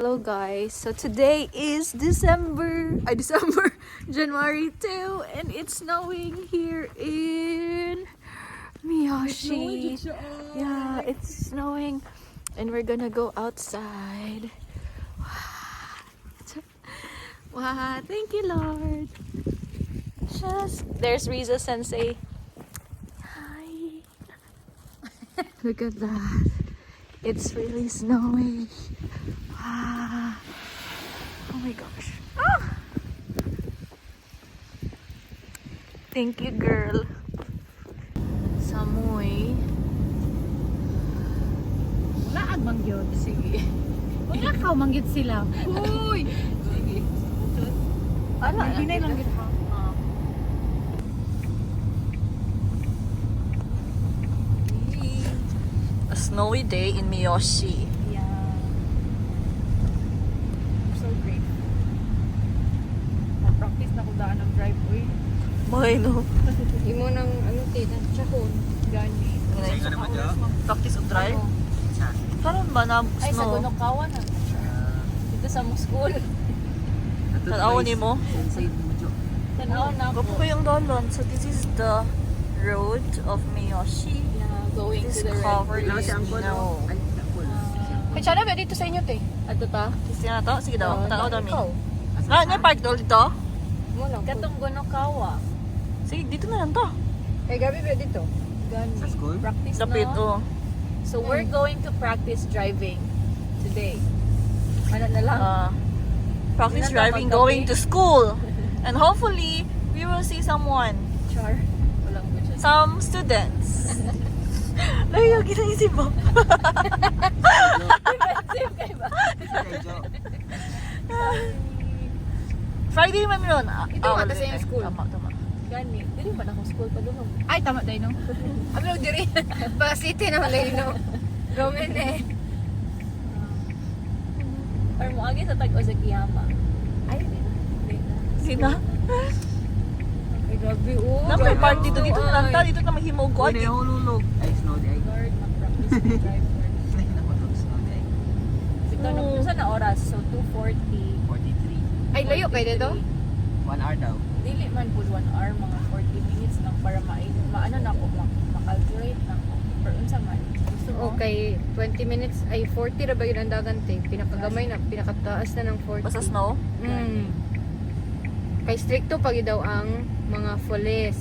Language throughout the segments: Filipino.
Hello guys, so today is January 2 and it's snowing here in Miyoshi. Yeah, it's snowing and we're gonna go outside. Wow, thank you Lord. There's Riza Sensei. Hi. Look at that. It's really snowing. Wow. Oh my gosh. Ah! Thank you, girl. Samoy. Wala ang mangyod. Sige. Wala ka mangyod sila. Uy! Sige. Ano? Hinay lang gid ha. A snowy day in Miyoshi. Yeah. I'm so grateful. Na-practice na ko daan ng drive. Uy. May no. Imo nang ano tinan, tsahon. Gani. Practice of drive? Oo. Karon ba na Ay, sa snow? Gunokawa na. Dito sa mong school. Tanaw ni mo? Tanaw na Gapo ko ako. yung dalan. So this is the road of Miyoshi. Yeah, going It is to the covered red. in snow. Ay, sana ba dito sa inyo, te? Ato ta? Kasi na to? Sige daw. Tanaw daw mi. Ikaw. Nga park daw dito? Mo lang. Katong Gunokawa. Sige, dito na lang to. Kay gabi ba dito? Gani. Sa school? Practice Lapit, no? oh. So we're going to practice driving today. Ano na lang? Practice Hindi na driving dapat going gabi. to school. And hopefully, we will see someone. Char. Walang budget. Some students. Layo, gising-isip mo. Defensive kayo ba? Friday man yun. Ito nga, wala kasi yung eh. school. Tama. Gani. Dili man akong school pa doon. Ay, tama dahil no? Ablo, diri. Pa city naman dahil no? Gomen eh. Or mo agi sa tag o sa Kiyama. Ay, hindi na. Sina? Ay, grabe. Oh, Napay grabe. park dito. Dito na lang Ay. ta. Dito na mahimog ko. Ay, hululog. Ay, snow day. Lord, mag-practice ng driver. Ay, nakotog snow day. Ito, nung sa na oras? So, 2:40. 43. Ay, layo kayo dito? 1 hour daw. Dili man po 1 hour, mga 40 minutes lang para maano na ako, makalculate na ako. Pero unsa man. Gusto mo? Okay, 20 minutes ay 40 ra ba yun ang dagan te? Pinakagamay na, pinakataas na ng 40. Basta snow. Mm. Kay stricto pag daw ang mga foles.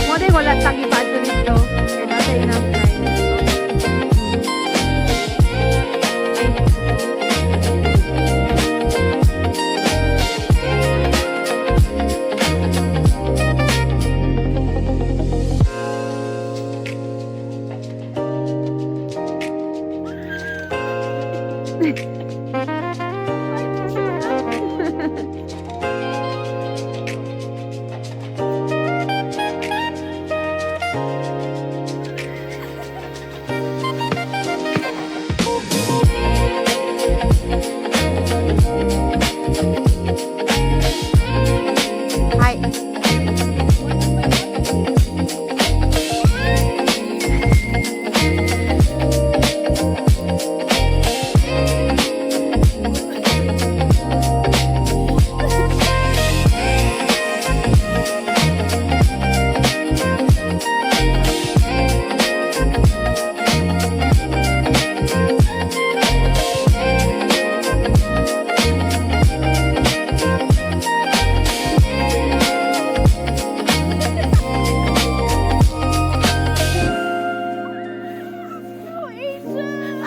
Mo day wala tangi pa dito. Kaya nasa enough time.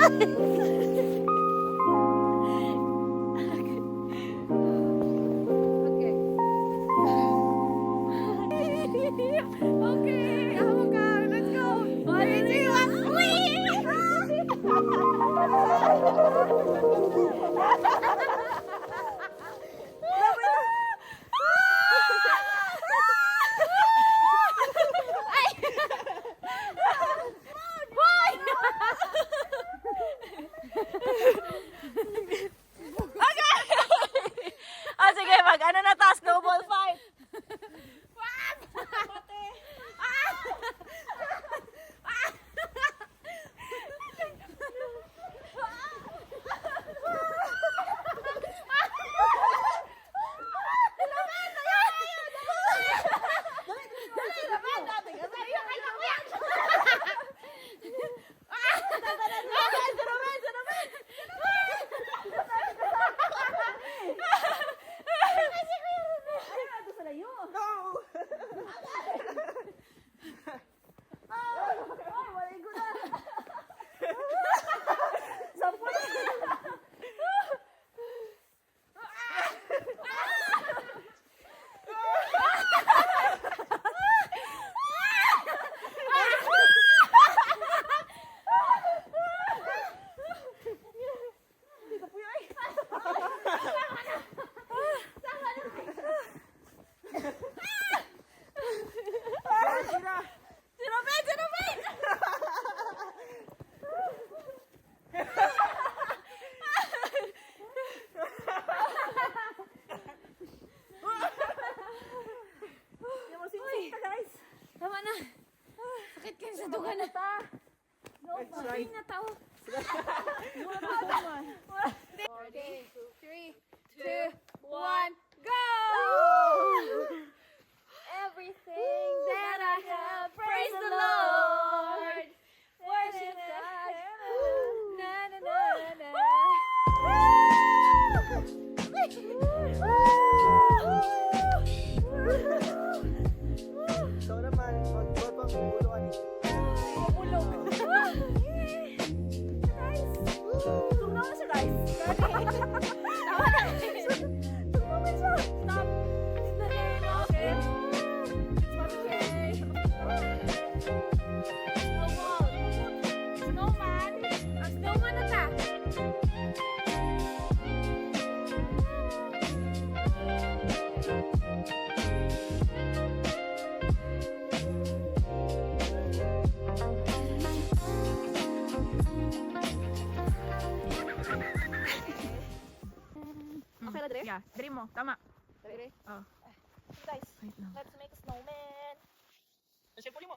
Okay. Okay, ako ka. Let's go. 1, 2, 1. Ah, sige, mag-ano na ta, snowball fight. Tama na. Sakit kayo sa duga na ta. No, hindi na tao. 3, 2, 1, go! Everything that I have, praise the Lord. Worship God. Na na na na. Ikaw naman, mag-ball pang bubuluan eh. Okay na, Dre? Yeah, Dre mo. Tama. Dre. Oh. Guys, Wait lang. let's make a snowman. Siyempre mo.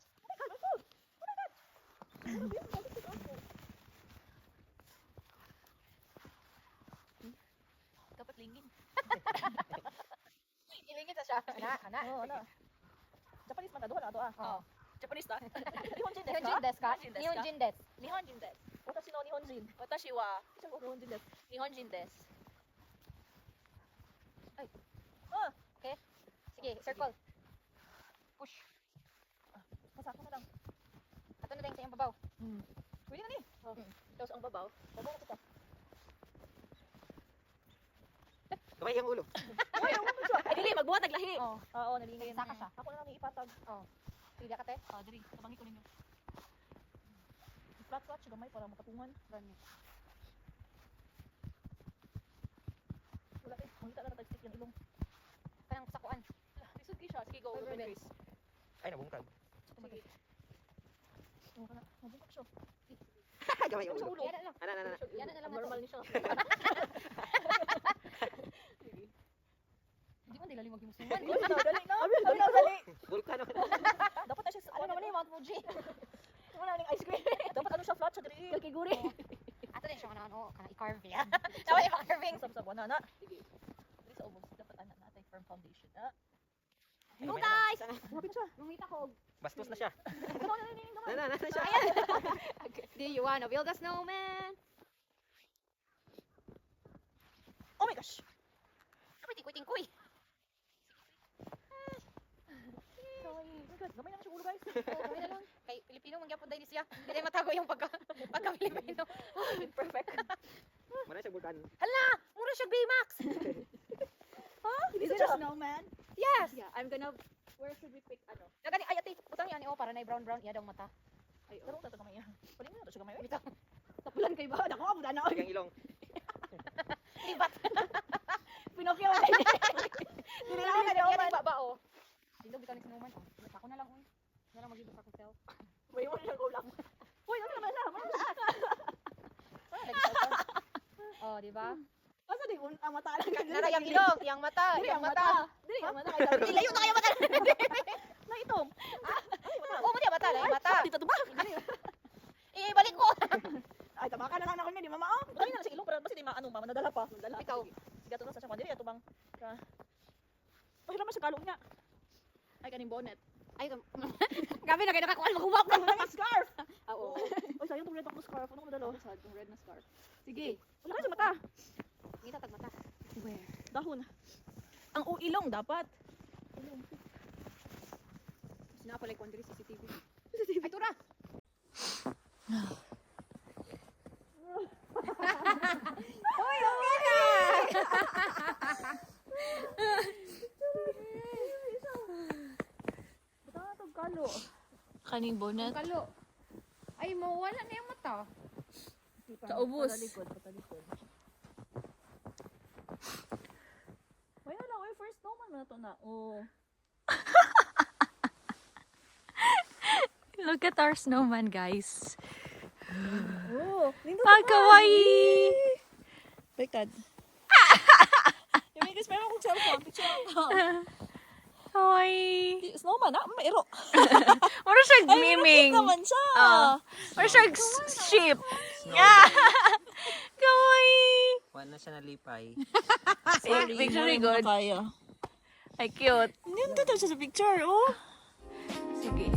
Dapat lingin. Ilingit na siya. Ana. Oo, ano. Japanese man ta, duha na to ah. Oo. Japanese ta. Nihonjin desu Nihonjin desu ka? Nihonjin desu ka? Nihonjin desu. Nihonjin desu. Watashi no Nihonjin. Watashi wa. Isang ko Nihonjin desu. Nihonjin desu. Ay. Ah, Sige, circle. push. Ah, masako na lang. Ato na din sa iyong babaw. Pwede na ni. Oh. Tapos ang babaw. Babaw na kita. Kamay ang ulo. Ay, dili, magbuhat, naglahi. Oo. Oo, nalingay. Saka siya. Ako na lang ipatag. Sige ka te. Ah, diri, tabangi ko ninyo. Flat siya gamay para makatungan. Ganyan. Wala eh, mangita na natag-stick yung ilong. Kanang sakuan. Lisod kayo siya. Sige, go. Over Open bed. face. Ay, nabungkag. Sige. Oo ka na. Mabungkak siya. Kamay ang Sa ulo. ulo. Yan na lang. Ana. Yan na lang. Normal ni siya. Hindi man dili maghimusuman. Dali na. Dali. Vulkan naman. Dapat na siya sa ano naman eh, Mount Fuji. Wala ning ice cream. Dapat ano siya flat siya diri. Kalkiguri. Ato din siya ano, kana i-carve yan. Tama yung carving. Sab-sab na na. Sige. Diri sa ubos dapat ana natay firm foundation. Ah. Hello, guys! Mapit siya. Mangita ko. Bastos na siya. Ano na ni naman. Na siya. Do you wanna build a snowman? Oh my gosh. Apa tikoy-tikoy? Kawaii. Oh my God, gamay na siya ulo guys. Kami na lang. Kay Pilipino man gyapon dahil siya. Hindi tayo matago yung pagka Pilipino. Perfect. Mana siya bulkan. Hala, mura siya Baymax. Is it a snowman? Yes. Yeah, I'm gonna, where should we pick, ano? Nagani ay ate, utang yan para na brown iya daw mata. Ay, Pero ta gamay. Pwede mo na to siya gamay. Bitaw. Tapulan kay ba? Dako mo dana. Sigang ilong. Libat. Pinocchio. Dili na ka daw man baba oh. Dindog bitaw ni snowman oh. Ako na lang oh. Na lang magibot ako self. May mo siya ulam. Uy, ano naman siya? Oh, di ba? Asa di ang mata lang ka. Nara yang ilong, yang mata, Dili yang ang mata. mata. Dili ang mata. Ilayo na kayo mata. Na itom. Oh, mo di mata, yung mata. Dito to ba? Ibalik ko. Ay, tama ka na lang ako niya, di mama oh. Dali na sa ilong pero basta di maano madala pa. Dala. Ikaw. Sige to na sa kwan diri ato bang. Mahirap man sa kalong niya. Ay, kaning bonnet. Ay, gabi na kayo nakakuha maghuwak Ang mga scarf. Oo. Oy, sayang tong red ako scarf. Ano ko dalo? Sad tong red na scarf. Sige. Sige. Wala ka sa mata. Ngita tag mata. Where? Dahon. Ang ilong dapat. Sinapalay ko diri CCTV. Ay, tura. Uy, okay na. Buta tong kalo. Kaning bonnet. Kalo. Ay, mawala na yung mata. Sa ubos. Patalikod. Wala na, oy, first snowman man na to na. Oh. Look at our snowman, guys. Oh, lindo Ah, kawaii! Baiktad. Yung guys, meron akong cellphone. Picture ako. Kawaii! Snowman, ah? Mayro. Mura siya Ay, miming. cute naman siya. Mura siya sheep. Yeah! Kawaii! Wala na siya nalipay. Picture ni good. Kaya. Ay, cute. Hindi, siya sa picture, oh. Sige.